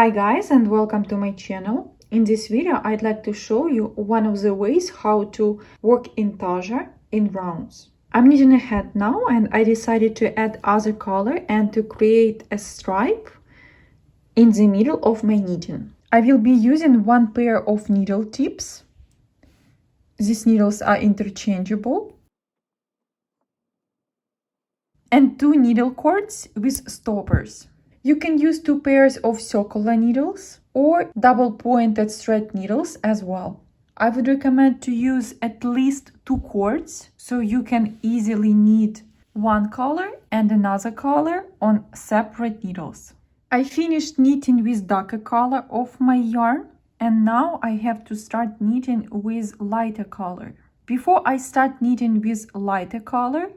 Hi guys, and welcome to my channel. In this video I'd like to show you one of the ways how to work Intarsia in rounds. I'm knitting a hat now and I decided to add other color and to create a stripe in the middle of my knitting. I will be using one pair of needle tips. These needles are interchangeable. And two needle cords with stoppers. You can use two pairs of circular needles or double-pointed thread needles as well. I would recommend to use at least two cords so you can easily knit one color and another color on separate needles. I finished knitting with darker color of my yarn and now I have to start knitting with lighter color. Before I start knitting with lighter color,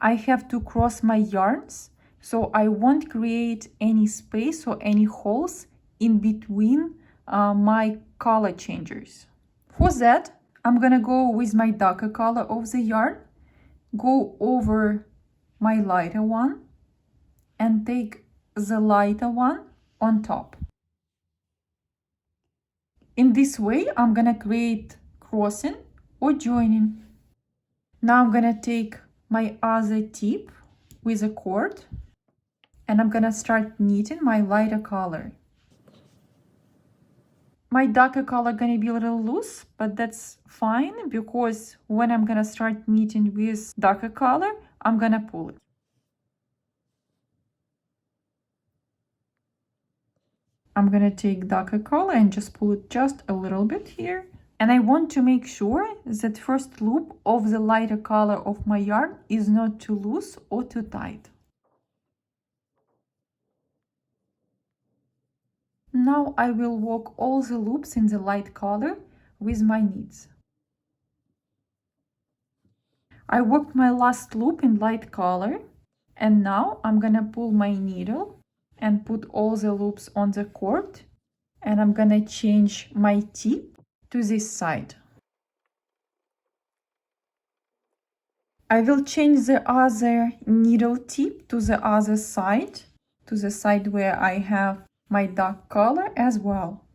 I have to cross my yarns so I won't create any space or any holes in between my color changers. For that, I'm gonna go with my darker color of the yarn, go over my lighter one and take the lighter one on top. In this way, I'm gonna create crossing or joining. Now I'm gonna take my other tip with a cord and I'm gonna start knitting my lighter color. My darker color gonna be a little loose, but that's fine because when I'm gonna start knitting with darker color, I'm gonna pull it. I'm gonna take darker color and just pull it just a little bit here. And I want to make sure that first loop of the lighter color of my yarn is not too loose or too tight. Now I will work all the loops in the light color with my knits. I worked my last loop in light color and now I'm gonna pull my needle and put all the loops on the cord and I'm gonna change my tip to this side. I will change the other needle tip to the other side, to the side where I have my dark color as well.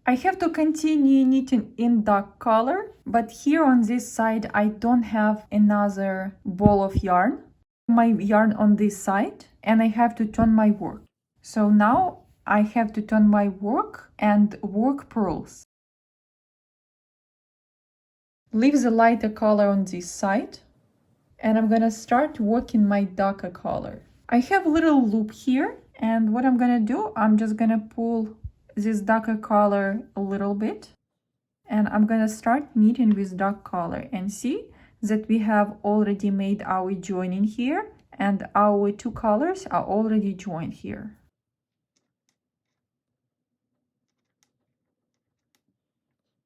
I have to continue knitting in dark color, but here on this side I don't have another ball of yarn. My yarn on this side and I have to turn my work. So now I have to turn my work and work purls. Leave the lighter color on this side and I'm gonna start working my darker color. I have a little loop here and what I'm gonna do, I'm just gonna pull this darker color a little bit and I'm gonna start knitting with dark color and see that we have already made our joining here and our two colors are already joined here.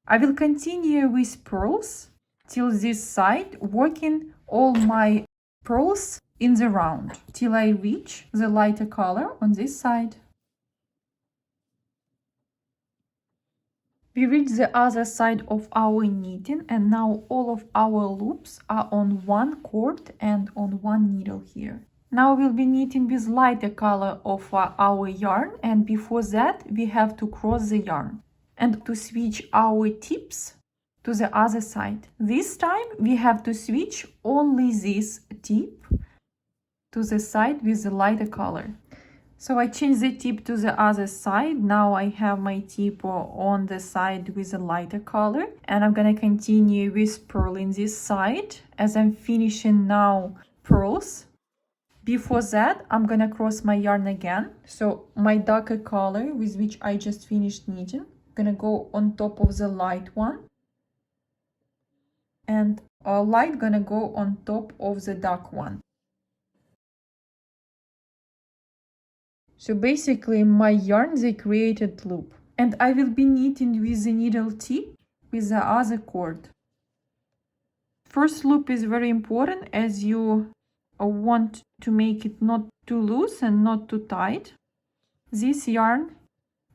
I will continue with purls till this side, working all my purls in the round till I reach the lighter color on this side. We reach the other side of our knitting and now all of our loops are on one cord and on one needle here. Now we'll be knitting with lighter color of our yarn and before that we have to cross the yarn and to switch our tips to the other side. This time we have to switch only this tip to the side with the lighter color. So I changed the tip to the other side. Now I have my tip on the side with a lighter color and I'm gonna continue with purling this side as I'm finishing now purls. Before that, I'm gonna cross my yarn again. So my darker color with which I just finished knitting, gonna go on top of the light one. And light gonna go on top of the dark one. So basically my yarn, they created loop. And I will be knitting with the needle tip with the other cord. First loop is very important as you want to make it not too loose and not too tight. This yarn,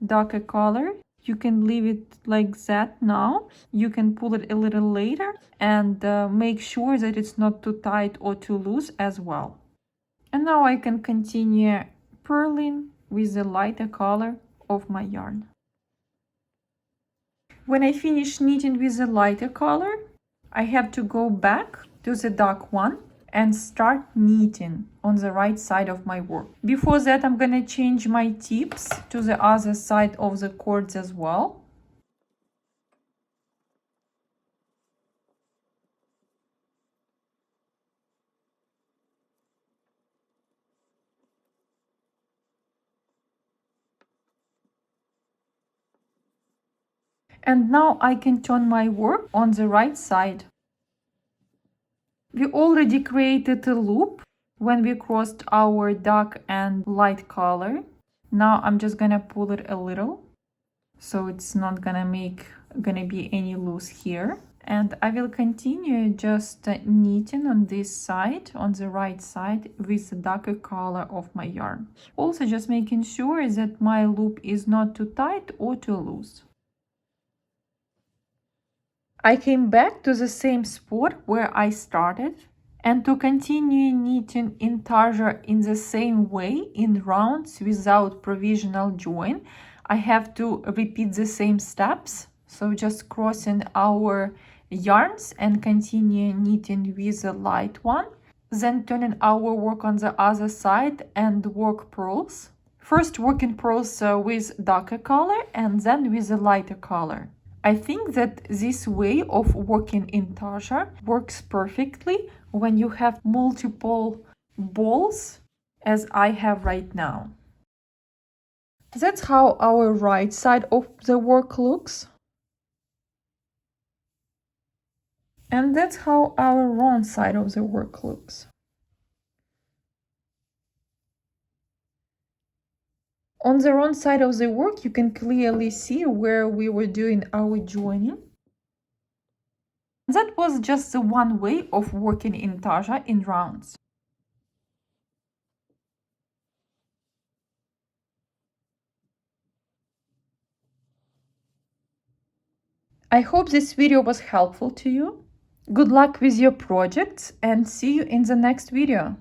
darker color, you can leave it like that now. You can pull it a little later and make sure that it's not too tight or too loose as well. And now I can continue purling with the lighter color of my yarn. When I finish knitting with the lighter color, I have to go back to the dark one and start knitting on the right side of my work. Before that, I'm gonna change my tips to the other side of the cords as well. And now I can turn my work on the right side. We already created a loop when we crossed our dark and light color. Now I'm just gonna pull it a little, so it's not gonna be any loose here. And I will continue just knitting on this side, on the right side, with the darker color of my yarn. Also just making sure that my loop is not too tight or too loose. I came back to the same spot where I started, and to continue knitting Intarsia in the same way in rounds without provisional join, I have to repeat the same steps. So just crossing our yarns and continue knitting with the light one, then turning our work on the other side and work purls. First working purls with darker color and then with a lighter color. I think that this way of working Intarsia works perfectly when you have multiple balls, as I have right now. That's how our right side of the work looks. And that's how our wrong side of the work looks. On the wrong side of the work, you can clearly see where we were doing our joining. That was just the one way of working Intarsia in rounds. I hope this video was helpful to you. Good luck with your projects and see you in the next video.